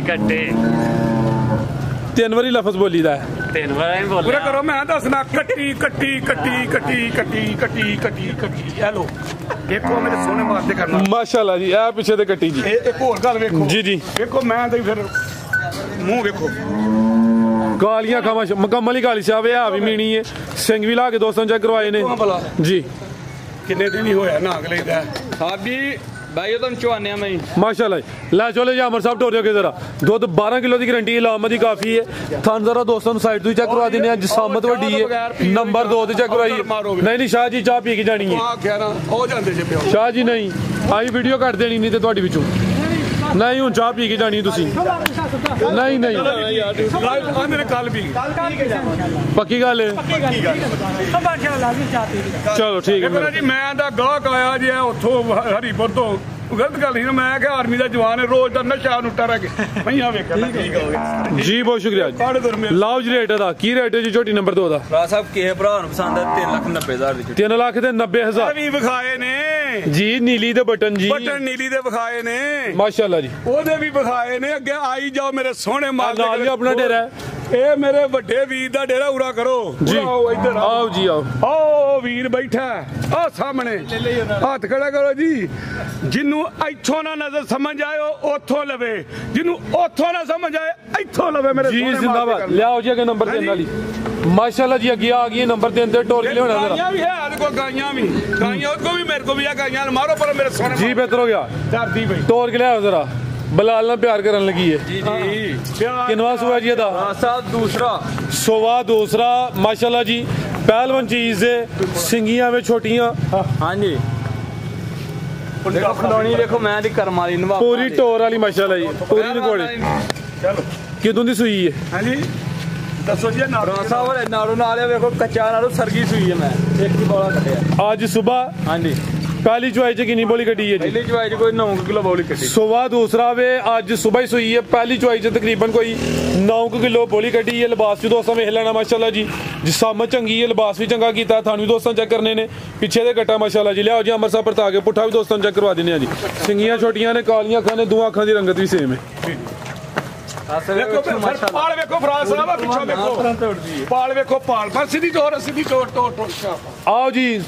3 ਵਾਰੀ ਲਫ਼ਜ਼ ਬੋਲੀਦਾ ਹੈ 3 ਵਾਰ ਬੋਲਿਆ ਪੂਰਾ ਕਰੋ ਮੈਂ ਦੱਸਣਾ ਕੱਟੀ ਹੈਲੋ ਦੇਖੋ ਮੇਰੇ ਸੋਹਣੇ ਮਾਰਦੇ ਕਰਨਾ ਮਾਸ਼ਾਅੱਲਾ ਜੀ ਆ ਪਿੱਛੇ ਦੇ ਕੱਟੀ ਜੀ ਇੱਕ ਹੋਰ ਗੱਲ ਵੇਖੋ ਜੀ ਜੀ ਵੇਖੋ ਮੈਂ ਤੇ ਫਿਰ ਮੂੰਹ ਵੇਖੋ ਕਾਲੀਆਂ ਖਾਵਾਂ ਮੁਕੰਮਲ ਹੀ ਕਾਲੀ ਸਾਹਿਬ ਆ ਵੀ ਮੀਣੀ ਹੈ ਸਿੰਘ ਵੀ ਲਾ ਕੇ ਦੋਸਤਾਂ ਚੈੱਕ ਕਰਵਾਏ ਨੇ ਜੀ ਕਿੰਨੇ ਦਿਨ ਹੀ ਹੋਇਆ ਨਾ ਅਗਲੇ ਦਾ ਸਾਬੀ भाई तुम चुहाने में माशाल्लाह ला चलो जी आमर साहब टोरियो के जरा दुध 12 किलो की गारंटी इलामत ही काफी है थान जरा दोस्तों साइड तो चेक करवा देने जिसामत वड्डी है नंबर 2 ते चेक करवाइए नहीं शाह जी चाह पी के जानी है शाह जी नहीं आई वीडियो कट देनी नहीं ते ਤੁਹਾਡੀ ਵਿੱਚੋਂ नहीं हूं चाह पी के जानी तुसी नहीं मेरे कल भी पक्की गल है चलो ठीक है जी मैं दा गाहक आया जी उत्थों हरीपुर तो गलत गल ही मैं क्या आर्मी का जवान है रोज का नशा नुटा रह के मईया वेख जी बहुत शुक्रिया लाओ जी रेट दा की रेट है जी छोटी नंबर 2 दा राज साहब के भरा नु पसंद है 3,90,000 दी 3,90,000 भी विखाए ने जी नीली दे बटन जी बटन नीली दे विखाए ने माशाल्लाह जी ओदे भी विखाए ने अगे आई जाओ मेरे सोहने माल नाल भी अपना डेरा है ਇਹ ਮੇਰੇ ਵੱਡੇ ਵੀਰ ਦਾ ਡੇਰਾ ਉਰਾ ਕਰੋ ਜੀ ਆਓ ਇੱਧਰ ਆਓ ਜੀ ਆਓ ਆਓ ਵੀਰ ਬੈਠਾ ਆ ਸਾਹਮਣੇ ਹੱਥ ਖੜਾ ਕਰੋ ਜੀ ਜਿੰਨੂੰ ਇੱਥੋਂ ਨਾ ਨਜ਼ਰ ਸਮਝ ਆਏ ਉੱਥੋਂ ਲਵੇ ਜਿੰਨੂੰ ਉੱਥੋਂ ਨਾ ਸਮਝ ਆਏ ਇੱਥੋਂ ਲਵੇ ਮੇਰੇ ਜੀ ਜ਼ਿੰਦਾਬਾਦ ਲਿਆਓ ਜੀ ਅਗੇ ਨੰਬਰ 3 ਵਾਲੀ ਮਾਸ਼ਾਅੱਲਾ ਜੀ ਅੱਗੇ ਆ ਗਈ ਨੰਬਰ 3 ਤੇ ਟੋਰ ਕੇ ਲਿਆਉਣਾ ਜਰਾ ਗਾਈਆਂ ਵੀ ਹੈ ਆਦੇ ਕੋ ਗਾਈਆਂ ਉਹਦੇ ਕੋ ਵੀ ਮੇਰੇ ਕੋ ਵੀ ਆ ਗਾਈਆਂ ਮਾਰੋ ਪਰ ਮੇਰੇ ਸੋਹਣੇ ਜੀ ਬਿਹਤਰ ਹੋ ਗਿਆ ਦਰਦੀ ਬਈ ਟੋਰ ਕੇ ਲਿਆਓ ਜਰਾ ਬਲਾਲ ਨਾਲ ਪਿਆਰ ਕਰਨ ਲੱਗੀ ਹੈ जी जी ਕਿੰਨਵਾ ਸੁਆ ਜੀ ਇਹਦਾ साहब दूसरा ਸੋਵਾ ਦੂਸਰਾ ਮਾਸ਼ਾਅੱਲਾ ਜੀ ਪਹਿਲਵਾਨ ਚੀਜ਼ ਦੇ ਸਿੰਗੀਆਂ ਵਿੱਚ ਛੋਟੀਆਂ हाँ जी ਖਲੋਣੀ ਵੇਖੋ ਮੈਂ ਦੀ ਕਰਮ ਵਾਲੀ ਨਵਾ ਪੂਰੀ ਟੋਰ ਵਾਲੀ ਮਾਸ਼ਾਅੱਲਾ ਜੀ ਪੂਰੀ ਰਿਕਾਰਡ ਚਲੋ ਕਿਦੋਂ ਦੀ ਸੂਈ ਹੈ ਹਾਂਜੀ ਦੱਸੋ ਜੀ ਨਾੜੋ ਸਾਹਿਬ ਨਾੜੋ ਨਾਲ ਵੇਖੋ ਕੱਚਾ ਨਾੜੋ ਸਰਗੀ ਸੂਈ ਹੈ ਮੈਂ ਇੱਕ ਹੀ ਬੋਲਾ ਕੱਢਿਆ ਅੱਜ ਸਵੇਰ ਹਾਂਜੀ ਪਹਿਲੀ ਚੁਆਈ ਚ ਕਿੰਨੀ ਬੋਲੀ ਕੱਢੀ ਹੈ ਜੀ ਪਹਿਲੀ ਚਵਾਈ ਚ ਕੋਈ 9 ਕਿਲੋ ਬੋਲੀ ਕੱਢੀ ਸੁਬह दूसरा वे ਅੱਜ ਸਵੇਰ ਹੀ ਸੂਈ ਹੈ ਪਹਿਲੀ ਚੁਆਈ ਚ ਤਕਰੀਬਨ ਕੋਈ 9 ਕਿਲੋ ਬੋਲੀ ਕੱਢੀ ਹੈ ਲਿਬਾਸ ਵੀ ਦੋਸਤਾਂ ਵੇਖ ਲੈਣਾ ਮਾਸ਼ਾਅੱਲਾ ਜੀ ਜਿਸਮ ਚੰਗੀ ਹੈ ਲਿਬਾਸ ਵੀ ਚੰਗਾ ਕੀਤਾ ਤੁਹਾਨੂੰ ਵੀ ਦੋਸਤਾਂ ਚੈੱਕ ਕਰਨੇ ਨੇ ਪਿੱਛੇ ਦੇ ਗੱਟਾ ਮਾਸ਼ਾਅੱਲਾ ਜੀ ਲਿਆਓ ਜੀ ਅੰਮ੍ਰਿਤਸਰ ਪਰਤਾ ਕੇ ਪੁੱਠਾ ਵੀ ਦੋਸਤਾਂ ਚੈੱਕ ਕਰਵਾ ਦਿੰਦੇ ਆ ਜੀ ਸਿੰਗੀਆਂ ਛੋਟੀਆਂ ਨੇ ਕਾਲੀਆਂ ਅੱਖਾਂ ਨੇ ਦੋ ਅੱਖਾਂ ਦੀ ਰੰਗਤ ਵੀ ਸੇਮ ਹੈ ਵੇਖੋ ਪਾਲ ਵੇਖੋ ਫਰਾਜ਼ ਸਾਹਿਬ ਪਿੱਛੋਂ ਵੇਖੋ ਪਾਲ ਵੇਖੋ ਪਾਲ ਪਰ ਸਿੱਧੀ ਤੋੜ ਆਓ ਜੀ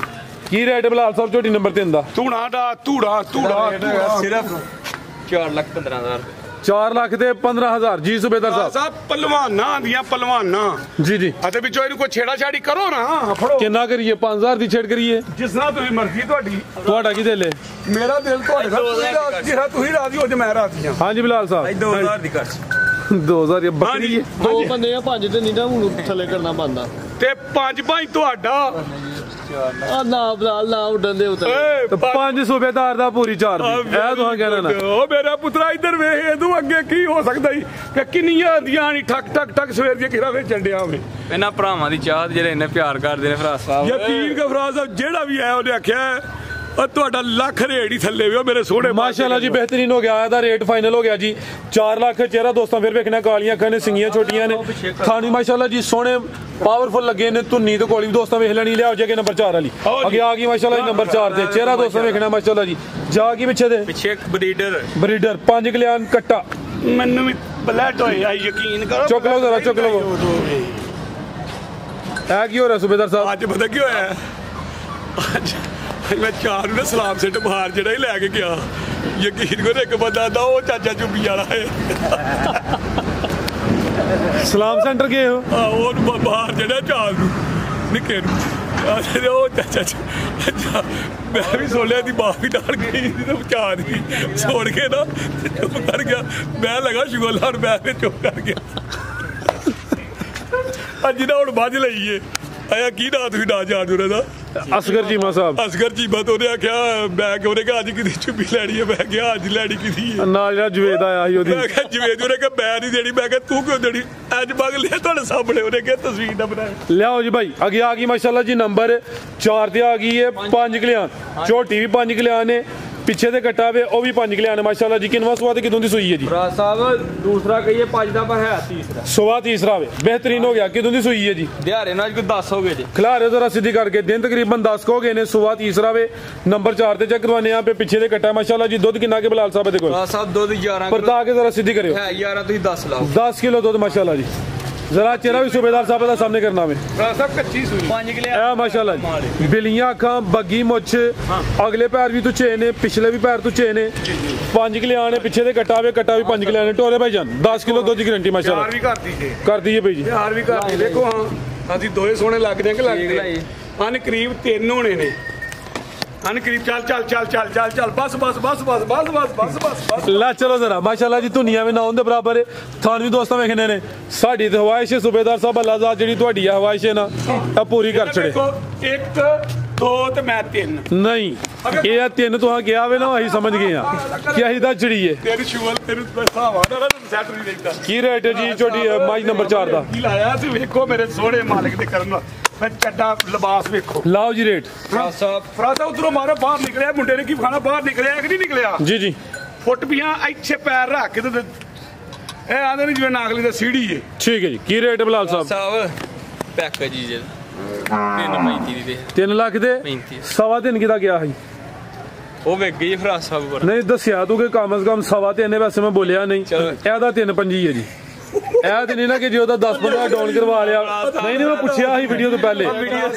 ਕੀ ਰੇਟ ਬਲਾਲ ਸਾਹਿਬ ਝੋਟੀ ਨੰਬਰ 3 ਦਾ ਧੂੜਾ ਦਾ ਧੂੜਾ ਸਿਰਫ 4,15,000 4 ਲੱਖ ਤੇ 15,000 ਜੀ ਸੁਬੇਦਾਰ ਸਾਹਿਬ ਸਾਹਿਬ ਪਹਿਲਵਾਨਾਂ ਦੀਆਂ ਪਹਿਲਵਾਨਾਂ ਜੀ ਜੀ ਅਤੇ ਵਿੱਚੋਂ ਇਹਨੂੰ ਕੋਈ ਛੇੜਾ ਛਾੜੀ ਕਰੋ ਨਾ ਫੜੋ ਕਿੰਨਾ ਕਰੀਏ 5,000 ਦੀ ਛੇੜ ਕਰੀਏ ਜਿਸ ਤਰ੍ਹਾਂ ਤੁਸੀਂ ਮਰਜ਼ੀ ਤੁਹਾਡੀ ਤੁਹਾਡਾ ਕੀ ਦਿਲ ਹੈ ਮੇਰਾ ਦਿਲ ਤੁਹਾਡੇ ਨਾਲ ਜਿਹੜਾ ਤੁਸੀਂ ਰਾਜ਼ੀ ਹੋ ਜੇ ਮੈਂ ਰਾਜ਼ੀ ਹਾਂ ਹਾਂਜੀ ਬਲਾਲ ਸਾਹਿਬ 2,000 ਦੀ ਕਰ 2000 ਇਹ ਬੱਕਰੀ ਹੈ ਦੋ ਬੰਦੇ ਆ ਪੰਜ ਤੇ ਨਹੀਂ ਨਾ ਹੁਣ ਥੱਲੇ ਕਰਨਾ ਬੰਦਾ ਤੇ 5 ਤੁਹਾਡਾ ਆ ਨਾ ਬਲਾਲ ਨਾ ਉੱਡਣ ਦੇ ਉਤਰ ਤੇ 5 ਸੂਬੇਦਾਰ ਦਾ ਪੂਰੀ 4 ਦੀ ਇਹ ਤੁਹਾਂ ਕਹਿਣਾ ਨਾ ਉਹ ਮੇਰਾ ਪੁੱਤਰਾ ਇੱਧਰ ਵੇਖ ਇਹਦੋਂ ਅੱਗੇ ਕੀ ਹੋ ਸਕਦਾ ਈ ਕਿ ਕਿੰਨੀਆਂ ਆਂਦੀਆਂ ਨਹੀਂ ਠੱਕ ਠੱਕ ਠੱਕ ਸਵੇਰ ਦੀਆਂ ਕਿਹੜਾ ਵੇਚਣ ਡਿਆ ਹੋਵੇ ਇਹਨਾਂ ਭਰਾਵਾਂ ਦੀ ਚਾਹ ਜਿਹੜੇ ਇੰਨੇ ਪਿਆਰ ਕਰਦੇ ਨੇ ਫਰਾਜ਼ ਸਾਹਿਬ ਯਕੀਨ ਕਰ ਫਰਾਜ਼ ਸਾਹਿਬ ਜਿਹੜਾ ਵੀ ਆਇਆ ਉਹਨੇ ਆਖਿਆ ਉਹ ਤੁਹਾਡਾ ਲੱਖ ਰੇਟ ਹੀ ਥੱਲੇ ਵੇ ਮੇਰੇ ਸੋਹਣੇ ਮਾਸ਼ਾਅੱਲਾ ਜੀ ਬਿਹਤਰੀਨ ਹੋ ਗਿਆ ਇਹਦਾ ਰੇਟ ਫਾਈਨਲ ਹੋ ਗਿਆ ਜੀ 4 ਲੱਖ ਚਿਹਰਾ ਦੋਸਤਾਂ ਫਿਰ ਵੇਖਣਾ ਕਾਲੀਆਂ ਅੱਖਾਂ ਨੇ ਸਿੰਗੀਆਂ ਛੋਟੀਆਂ ਨੇ ਖਾਣੀ ਮਾਸ਼ਾਅੱਲਾ ਜੀ ਸੋਹਣੇ ਪਾਵਰਫੁਲ ਲੱਗੇ ਨੇ ਧੁੰਨੀ ਤੇ ਕੋਲੀ ਵੀ ਦੋਸਤਾਂ ਵੇਖ ਲੈਣੀ ਲਿਆਓ ਜੇ ਕਿ ਨੰਬਰ 4 ਵਾਲੀ ਅੱਗੇ ਆ ਗਈ ਮਾਸ਼ਾਅੱਲਾ ਜੀ ਨੰਬਰ 4 ਤੇ ਚਿਹਰਾ ਦੋਸਤਾਂ ਵੇਖਣਾ ਮਾਸ਼ਾਅੱਲਾ ਜੀ ਜਾ ਕੀ ਪਿੱਛੇ ਦੇ ਪਿੱਛੇ ਇੱਕ ਬਰੀਡਰ 5 ਕਲਿਆਣ ਕੱਟਾ ਮੈਨੂੰ ਵੀ ਬਲੈਟ ਹੋਇਆ ਯਕੀਨ ਕਰੋ ਚੁੱਕ ਲਓ ਜ਼ਰਾ ਚੁੱਕ ਲਓ ਇਹ ਕੀ ਹੋ ਰਿਹਾ ਸੁਬੇਦਾਰ ਸਾਹਿਬ ਅੱਜ ਪਤਾ ਕੀ ਹੋਇਆ ਅੱਜ ਮੈਂ ਚਾਰ ਨੂੰ ਸਲਾਮ ਸੈੱਟ ਬਾਹਰ ਜਿਹੜਾ ਹੀ ਲੈ ਕੇ ਗਿਆ ਯਕੀਨ ਕਰੋ ਇੱਕ ਬੰਦਾ ਆਂਦਾ ਉਹ ਚਾਚਾ ਚੁੱਬੀ ਵਾਲਾ ਹੈ ਸਲਾਮ ਸੈਂਟਰ ਗਏ ਹੋ ਉਹ ਬਾਹਰ ਜਿਹੜਾ ਚਾਰ ਨੂੰ ਨਿੱਕੇ ਨੂੰ ਉਹ ਚਾਚਾ ਮੈਂ ਵੀ ਸੋਲਿਆ ਦੀ ਬਾਹ ਵੀ ਡਾਲ ਗਈ ਤੇ ਵਿਚਾਰ ਦੀ ਸੋੜ ਕੇ ਨਾ ਚੁੱਪ ਕਰ ਗਿਆ ਮੈਂ ਲਗਾ ਸ਼ੁਗਲ ਹੁਣ ਮੈਂ ਤੇ ਚੁੱਪ ਕਰ ਗਿਆ ਅੱਜ ਨਾ ਹੁਣ ਵੱਜ ਲਈਏ ਆਇਆ ਕੀ ਨਾ ਤੁਸੀਂ ਨਾ ਜਾਣ ਜੁਰੇ ਦਾ ਅਸਗਰ ਚੀਮਾ ਸਾਹਿਬ ਅਸਗਰ ਚੀਮਾ ਤੋਂ ਉਹਨੇ ਆਖਿਆ ਮੈਂ ਕਿ ਉਹਨੇ ਕਿਹਾ ਅੱਜ ਕਿਹਦੀ ਚੁੱਪੀ ਲੈਣੀ ਹੈ ਮੈਂ ਕਿਹਾ ਅੱਜ ਲੈਣੀ ਕਿਹਦੀ ਹੈ ਨਾਲ ਜਿਹੜਾ ਜਵੇਦ ਆਇਆ ਸੀ ਉਹਦੀ ਮੈਂ ਕਿਹਾ ਜਵੇਦ ਉਹਨੇ ਕਿਹਾ ਮੈਂ ਨਹੀਂ ਦੇਣੀ ਮੈਂ ਕਿਹਾ ਤੂੰ ਕਿਉਂ ਦੇਣੀ ਅੱਜ ਮੰਗ ਲਿਆ ਤੁਹਾਡੇ ਸਾਹਮਣੇ ਉਹਨੇ ਕਿਹਾ ਤਸਵੀਰ ਨਾ ਬਣਾਏ ਲਿਆਓ ਜੀ ਭਾਈ ਅੱਗੇ ਆ ਗਈ ਮਾਸ਼ਾਅੱਲਾ ਜੀ ਨੰਬਰ 4 ਤੇ ਆ ਗਈ ਹੈ 5 ਕਲਿਆਣ ਝੋਟੀ ਵੀ 5 ਕਲਿਆਣ ਨੇ ਪਿੱਛੇ ਦੇ ਕੱਟਾ ਵੇ ਉਹ ਵੀ 5 ਕਲਿਆਣ ਮਾਸ਼ਾਅੱਲਾ ਜੀ ਕਿੰਨਵਾਂ ਸਵਾ ਤੇ ਕਿਦੋਂ ਦੀ ਸੂਈ ਹੈ ਜੀ ਫਰਾਜ਼ ਸਾਹਿਬ ਦੂਸਰਾ ਕਹੀਏ 5 ਦਾ ਪਰ ਹੈ ਤੀਸਰਾ ਸਵਾ ਤੀਸਰਾ ਵੇ ਬਿਹਤਰੀਨ ਹੋ ਗਿਆ ਕਿਦੋਂ ਦੀ ਸੂਈ ਹੈ ਜੀ ਦਿਹਾੜੇ ਨਾਲ ਕੋਈ 10 ਹੋ ਗਏ ਜੀ ਖਿਲਾਰੇ ਜ਼ਰਾ ਸਿੱਧੀ ਕਰਕੇ ਦਿਨ ਤਕਰੀਬਨ 10 ਹੋ ਗਏ ਨੇ ਸਵਾ ਤੀਸਰਾ ਵੇ ਨੰਬਰ 4 ਤੇ ਚੈੱਕ ਕਰਵਾਨੇ ਆ ਪਿੱਛੇ ਦੇ ਕੱਟਾ ਮਾਸ਼ਾਅੱਲਾ ਜੀ ਦੁੱਧ ਕਿੰਨਾ ਕੇ ਬਲਾਲ ਸਾਹਿਬ ਦੇ ਕੋਲ ਫਰਾਜ਼ ਸਾਹਿਬ ਦੁੱਧ 11 ਪਰਤਾ ਕੇ ਜ਼ਰਾ ਸਿੱਧੀ ਕਰਿਓ ਹੈ 11 ਤੁਸੀਂ 10 ਲਾਓ 10 ਕਿਲੋ ਦੁੱਧ ਮਾਸ਼ਾਅੱਲਾ ਜੀ ਜ਼ਰਾ ਚਿਹਰਾ ਵੀ ਸੂਬੇਦਾਰ ਸਾਹਿਬ ਦਾ ਸਾਹਮਣੇ ਕਰਨਾ ਵੇ ਸਭ ਕੱਚੀ ਸੂਈ 5 ਕਿਲੇ ਇਹ ਮਾਸ਼ਾਅੱਲਾ ਜੀ ਬਿਲੀਆਂ ਅੱਖਾਂ ਬੱਗੀ ਮੁੱਛ ਅਗਲੇ ਪੈਰ ਵੀ ਤੁੱਛੇ ਨੇ ਪਿਛਲੇ ਵੀ ਪੈਰ ਤੁੱਛੇ ਨੇ 5 ਕਲਿਆਣ ਨੇ ਪਿੱਛੇ ਦੇ ਕੱਟਾ ਵੇ 5 ਕਲਿਆਣ ਨੇ ਟੋਰੇ ਭਾਈ ਜਾਨ 10 ਕਿਲੋ ਦੁੱਧ ਦੀ ਗਰੰਟੀ ਮਾਸ਼ਾਅੱਲਾ ਵੀ ਕਰਦੀ ਜੇ ਕਰਦੀ ਹੈ ਭਾਈ ਜੀ ਯਾਰ ਵੀ ਕਰਦੀ ਦੇਖੋ ਹਾਂ ਅਸੀਂ ਦੋਏ ਸੋਹਣੇ ਲੱਗਦੇ ਆ ਕਿ ਲੱਗਦੇ ਹਨ ਕਰੀਬ 3 ਹੋਣੇ ਨੇ ਹਨ ਕਰੀਬ ਚੱਲ ਬਸ ਲਾ ਚਲੋ ਜ਼ਰਾ ਮਾਸ਼ਾਅੱਲਾ ਜੀ ਦੁਨੀਆ ਵਿੱਚ ਨਾ ਉਹਦੇ ਬਰਾਬਰ ਹੈ ਤੁਹਾਨੂੰ ਵੀ ਦੋਸਤਾਂ ਵੇਖਣੇ ਨੇ ਸਾਡੀ ਤੇ ਹਵਾਇਸ਼ ਸੂਬੇਦਾਰ ਸਾਹਿਬ ਅੱਲਾਜ਼ਾਦ ਜਿਹੜੀ ਤੁਹਾਡੀ ਆ ਹਵਾਇਸ਼ ਹੈ ਨਾ ਇਹ ਪੂਰੀ ਕਰ ਛੜੇ 1 2 ਤੇ ਮੈਂ 3 ਨਹੀਂ ਇਹ ਆ 3 ਤੁਹਾਂ ਕਿਹਾ ਵੇ ਨਾ ਅਸੀਂ ਸਮਝ ਗਏ ਆ ਕਿ ਅਸੀਂ ਤਾਂ ਚੜੀਏ ਤੇਰੀ ਸ਼ੂਲ ਤੇਰੀ ਹਿਸਾਬ ਨਾ ਸੈਟ ਨਹੀਂ ਦੇਖਦਾ ਕੀ ਰੇਟ ਹੈ ਜੀ ਛੋਟੀ ਮਾਈ ਨੰਬਰ 4 ਦਾ ਕੀ ਲਾਇਆ ਸੀ ਵੇਖੋ ਮੇਰੇ ਸੋਹਣੇ ਮਾਲਕ ਦੇ ਕਰਨ ਮੈਂ ਚੱਡਾ ਲਿਬਾਸ ਵੇਖੋ ਲਾਓ ਜੀ ਰੇਟ ਫਰਾਸਾ ਉਧਰੋਂ ਮਾਰੋ ਬਾਹਰ ਨਿਕਲਿਆ ਮੁੰਡੇ ਨੇ ਕੀ ਖਾਣਾ ਬਾਹਰ ਨਿਕਲਿਆ ਕਿ ਨਹੀਂ ਨਿਕਲਿਆ ਜੀ ਜੀ ਫੁੱਟ ਪੀਆਂ ਇੱਥੇ ਪੈਰ ਰੱਖ ਕੇ ਤੇ ਇਹ ਆਂਦੇ ਨਹੀਂ ਜਿਵੇਂ ਨਾਗਲੀ ਦਾ ਸੀੜੀ ਏ ਠੀਕ ਹੈ ਜੀ ਕੀ ਰੇਟ ਬਲਾਲ ਸਾਹਿਬ ਪੈਕ ਜੀ ਜੇ 3.35 ਦੀ 3 ਲੱਖ ਦੇ 35 ਸਵਾ 3 ਕਿਦਾ ਗਿਆ ਸੀ ਉਹ ਵੇਖ ਗਈ ਫਰਾਜ਼ ਸਾਹਿਬ ਪਰ ਨਹੀਂ ਦੱਸਿਆ ਤੂੰ ਕਿ ਕਮ ਸੇ ਕਮ ਸਵਾ 3 ਵੈਸੇ ਮੈਂ ਬੋਲਿਆ ਨਹੀਂ ਇਹਦਾ 3.25 ਹੈ ਜੀ ਇਹ ਤੇ ਨਹੀਂ ਨਾ ਕਿ ਜੇ ਉਹਦਾ 10-15 ਡਾਊਨ ਕਰਵਾ ਲਿਆ ਨਹੀਂ ਮੈਂ ਪੁੱਛਿਆ ਸੀ ਵੀਡੀਓ ਤੋਂ ਪਹਿਲੇ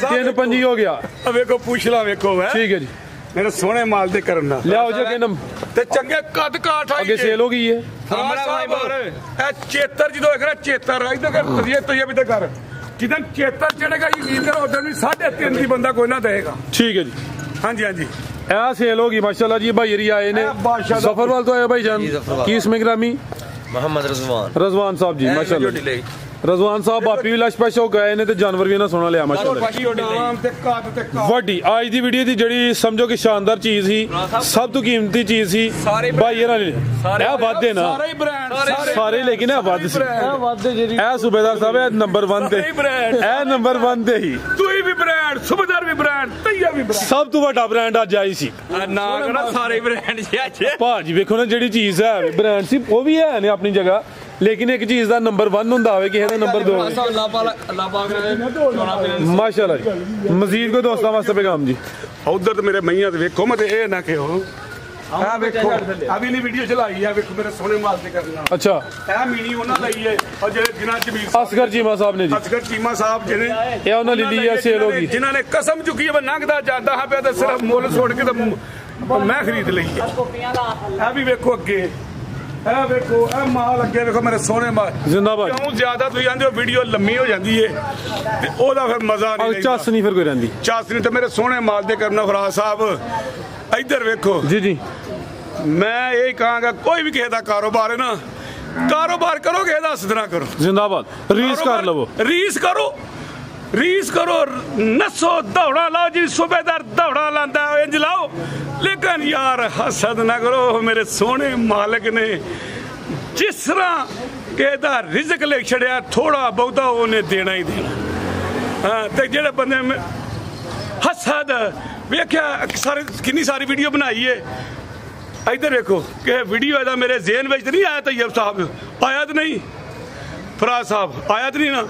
3.25 ਹੋ ਗਿਆ ਆ ਵੇਖੋ ਪੁੱਛ ਲਾ ਵੇਖੋ ਹੈ ਠੀਕ ਹੈ ਜੀ ਮੇਰੇ ਸੋਹਣੇ ਮਾਲ ਦੇ ਕਰਨ ਨਾਲ ਲਿਆਓ ਜੇ ਕਿਨਮ ਤੇ ਚੰਗੇ ਕੱਦ ਕਾਠ ਆਈ ਅੱਗੇ ਸੇਲ ਹੋ ਗਈ ਹੈ ਇਹ ਚੇਤਰ ਜਦੋਂ ਦੇਖ ਰਿਹਾ ਚੇਤਰ ਇਧਰ ਕਰ ਤਜੀਏ ਵੀ ਤੇ ਕਰ ਜਿੱਦਾਂ ਚੇਤਰ ਚੜੇਗਾ ਯਕੀਨ ਕਰੋ ਉਦੋਂ ਵੀ 3.5 ਦੀ ਬੰਦਾ ਕੋਈ ਨਾ ਦੇਗਾ ਠੀਕ ਹੈ ਜੀ ਹਾਂਜੀ ਹਾਂਜੀ ਇਹ ਸੇਲ ਹੋ ਗਈ ਮਾਸ਼ਾਅੱਲਾ ਜੀ ਭਾਈ ਰੀ ਆਏ ਨੇ ਜ਼ਫਰਵਾਲ ਤੋਂ ਆਏ ਭਾਈ ਜਾਨ ਕੀ इसमें ग्रामी मोहम्मद रजवान साहब जी माशाल्लाह ਰਜ਼ਵਾਨ ਸਾਹਿਬ ਬਾਪੀ ਵੀ ਲਸ਼ ਪਸ਼ ਹੋ ਗਏ ਨੇ ਤੇ ਜਾਨਵਰ ਵੀ ਇਹਨਾਂ ਸੋਹਣਾ ਲਿਆ ਮਾਸ਼ਾਅੱਲਾ ਨਾਮ ਤੇ ਕੱਦ ਤੇ ਵੱਡੀ ਅੱਜ ਦੀ ਵੀਡੀਓ ਦੀ ਜਿਹੜੀ ਸਮਝੋ ਕਿ ਸ਼ਾਨਦਾਰ ਚੀਜ਼ ਸੀ, ਸਭ ਤੋਂ ਕੀਮਤੀ ਚੀਜ਼ ਸੀ ਭਾਈ ਇਹਨਾਂ ਨੇ ਇਹ ਵਾਧੇ ਨਾ ਸਾਰੇ ਬ੍ਰਾਂਡ ਸਾਰੇ, ਲੇਕਿਨ ਇਹ ਵੱਧ ਸੀ, ਇਹ ਵਾਧੇ ਜਿਹੜੀ ਇਹ ਸੂਬੇਦਾਰ ਸਾਹਿਬ ਇਹ ਨੰਬਰ 1 ਤੇ, ਇਹ ਨੰਬਰ 1 ਤੇ ਹੀ ਤੁਸੀਂ ਵੀ ਬ੍ਰਾਂਡ, ਸੁਬੇਦਾਰ ਵੀ ਬ੍ਰਾਂਡ, ਤਈਆ ਵੀ ਬ੍ਰਾਂਡ, ਸਭ ਤੋਂ ਵੱਡਾ ਬ੍ਰਾਂਡ ਅੱਜ ਆਈ ਸੀ। ਨਾ ਕਹਣਾ ਸਾਰੇ ਬ੍ਰਾਂਡ ਜੀ ਅੱਜ ਭਾਜੀ ਵੇਖੋ ਨਾ ਜਿਹੜੀ ਚੀਜ਼ ਹੈ ਬ੍ਰਾਂਡ ਸੀ ਉਹ ਵੀ ਹੈ ਨੇ ਆਪਣੀ ਜਗ੍ਹਾ, ਲੇਕਿਨ ਇੱਕ ਚੀਜ਼ ਦਾ ਨੰਬਰ 1 ਹੁੰਦਾ ਹੋਵੇ ਕਿਸੇ ਦਾ ਨੰਬਰ 2 ਅੱਲਾਹ ਪਾਕ ਮਾਸ਼ਾਅੱਲਾ ਜੀ। ਮਜ਼ੀਦ ਕੋਈ ਦੋਸਤਾਂ ਵਾਸਤੇ ਪੈਗਾਮ ਜੀ? ਉਧਰ ਤੇ ਮੇਰੇ ਮਈਆਂ ਤੇ ਵੇਖੋ, ਮੈਂ ਤੇ ਇਹ ਨਾ ਕਿਹੋ ਆ ਵੇਖੋ ਆ ਵੀ ਨਹੀਂ ਵੀਡੀਓ ਚਲਾਈ ਆ, ਵੇਖੋ ਮੇਰੇ ਸੋਹਣੇ ਮਾਲ ਤੇ ਕਰਨਾ। ਅੱਛਾ ਇਹ ਮੀਨੀ ਉਹਨਾਂ ਲਈ ਹੈ, ਔਰ ਜਿਹੜੇ ਜਿਨ੍ਹਾਂ ਜ਼ਮੀਰ ਅਸਗਰ ਚੀਮਾ ਸਾਹਿਬ ਨੇ ਜੀ, ਅਸਗਰ ਚੀਮਾ ਸਾਹਿਬ ਜਿਹਨੇ ਇਹ ਉਹਨਾਂ ਲਈ ਲਈ ਹੈ, ਸੇਲ ਹੋ ਗਈ, ਜਿਨ੍ਹਾਂ ਨੇ ਕਸਮ ਚੁੱਕੀ ਹੈ ਮੈਂ ਲੰਘਦਾ ਜਾਂਦਾ ਹਾਂ ਪਿਆ ਤੇ ਸਿਰਫ ਮੁੱਲ ਛੋੜ ਕੇ ਤਾਂ ਮੈਂ ਖਰੀਦ ਲਈ ਹੈ। ਇਹ ਵੀ ਵੇਖੋ ਅੱਗੇ, ਇਹ ਵੇਖੋ ਇਹ ਮਾਲ ਅੱਗੇ ਵੇਖੋ ਮੇਰੇ ਸੋਹਣੇ ਮਾਲ ਜ਼ਿੰਦਾਬਾਦ। ਕਿਉਂ ਜ਼ਿਆਦਾ ਤੁਸੀਂ ਆਂਦੇ ਹੋ ਵੀਡੀਓ ਲੰਮੀ ਹੋ ਜਾਂਦੀ ਹੈ ਤੇ ਉਹਦਾ ਫਿਰ ਮਜ਼ਾ ਨਹੀਂ ਲੱਗਦਾ, ਚੱਸ ਨਹੀਂ ਫਿਰ ਕੋਈ ਰਹਿੰਦੀ, ਚੱਸ ਨਹੀਂ ਤੇ ਮੇਰੇ ਸੋਹਣੇ ਮਾਲ ਦੇ ਕਰਨਾ। ਫਰਾਜ਼ ਸਾਹਿਬ ਇੱਧਰ ਵੇਖੋ ਜੀ ਜੀ, ਮੈਂ ਇਹ ਕਹਾਂਗਾ ਕੋਈ ਵੀ ਕਿਸੇ ਦਾ ਕਾਰੋਬਾਰ ਹੈ ਨਾ, ਕਾਰੋਬਾਰ ਕਰੋ, ਕਿਸੇ ਦਾ ਹੱਸਦ ਨਾ ਕਰੋ, ਜ਼ਿੰਦਾਬਾਦ। ਰੀਸ ਕਰ ਲਵੋ, ਰੀਸ ਕਰੋ, ਰੀਸ ਕਰੋ, ਨੱਸੋ, ਦੌੜਾ ਲਾਓ ਜੀ, ਸੂਬੇਦਾਰ ਦੌੜਾ ਲਾਂਦਾ ਇੰਜ ਲਾਓ, ਲੇਕਿਨ ਯਾਰ ਹਸਦ ਨਾ ਕਰੋ। ਮੇਰੇ ਸੋਹਣੇ ਮਾਲਕ ਨੇ ਜਿਸ ਤਰ੍ਹਾਂ ਕਿਸੇ ਦਾ ਰਿਜ਼ਕ ਲਿਖ ਛੜਿਆ, ਥੋੜਾ ਬਹੁਤਾ ਉਹਨੇ ਦੇਣਾ ਹੀ ਦੇਣਾ। ਹਾਂ ਤੇ ਜਿਹੜੇ ਬੰਦੇ ਹਸਦ ਵੇਖਿਆ ਸਾਰੇ ਕਿੰਨੀ ਸਾਰੀ ਵੀਡੀਓ ਬਣਾਈ ਏ, ਇੱਧਰ ਵੇਖੋ ਕਿ ਵੀਡੀਓ ਇਹਦਾ ਮੇਰੇ ਜ਼ੇਨ ਵਿੱਚ ਨਹੀਂ ਆਇਆ, ਤੈਯਬ ਸਾਹਿਬ ਆਇਆ ਤਾਂ ਨਹੀਂ, ਫਰਾਜ਼ ਸਾਹਿਬ ਆਇਆ ਤਾਂ ਨਹੀਂ ਨਾ,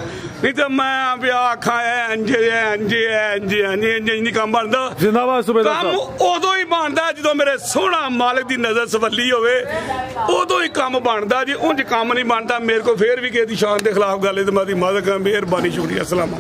ਨਹੀਂ ਤਾਂ ਮੈਂ ਵਿਆਹ ਆਖਾਂ ਨਹੀਂ ਕੰਮ ਬਣਦਾ। ਜ਼ਿੰਦਾਬਾਦ ਸੂਬੇਦਾਰ ਕੰਮ ਸਾਹਿਬ। ਉਦੋਂ ਹੀ ਬਣਦਾ ਜਦੋਂ ਮੇਰੇ ਸੋਹਣਾ ਮਾਲਕ ਦੀ ਨਜ਼ਰ ਸਵੱਲੀ ਹੋਵੇ, ਉਦੋਂ ਹੀ ਕੰਮ ਬਣਦਾ ਜੀ, ਉਂਝ ਕੰਮ ਨਹੀਂ ਬਣਦਾ। ਮੇਰੇ ਕੋਲ ਫੇਰ ਵੀ ਕਿਸੇ ਦੀ ਸ਼ਾਨ ਦੇ ਖਿਲਾਫ ਗੱਲ ਹੈ ਤੇ ਮੈਂ ਦੀ ਮਦਦ ਕਰਾਂ। ਮਿਹਰਬਾਨੀ, ਸ਼ੁਕਰੀਆ, ਅਸਲਾਮ।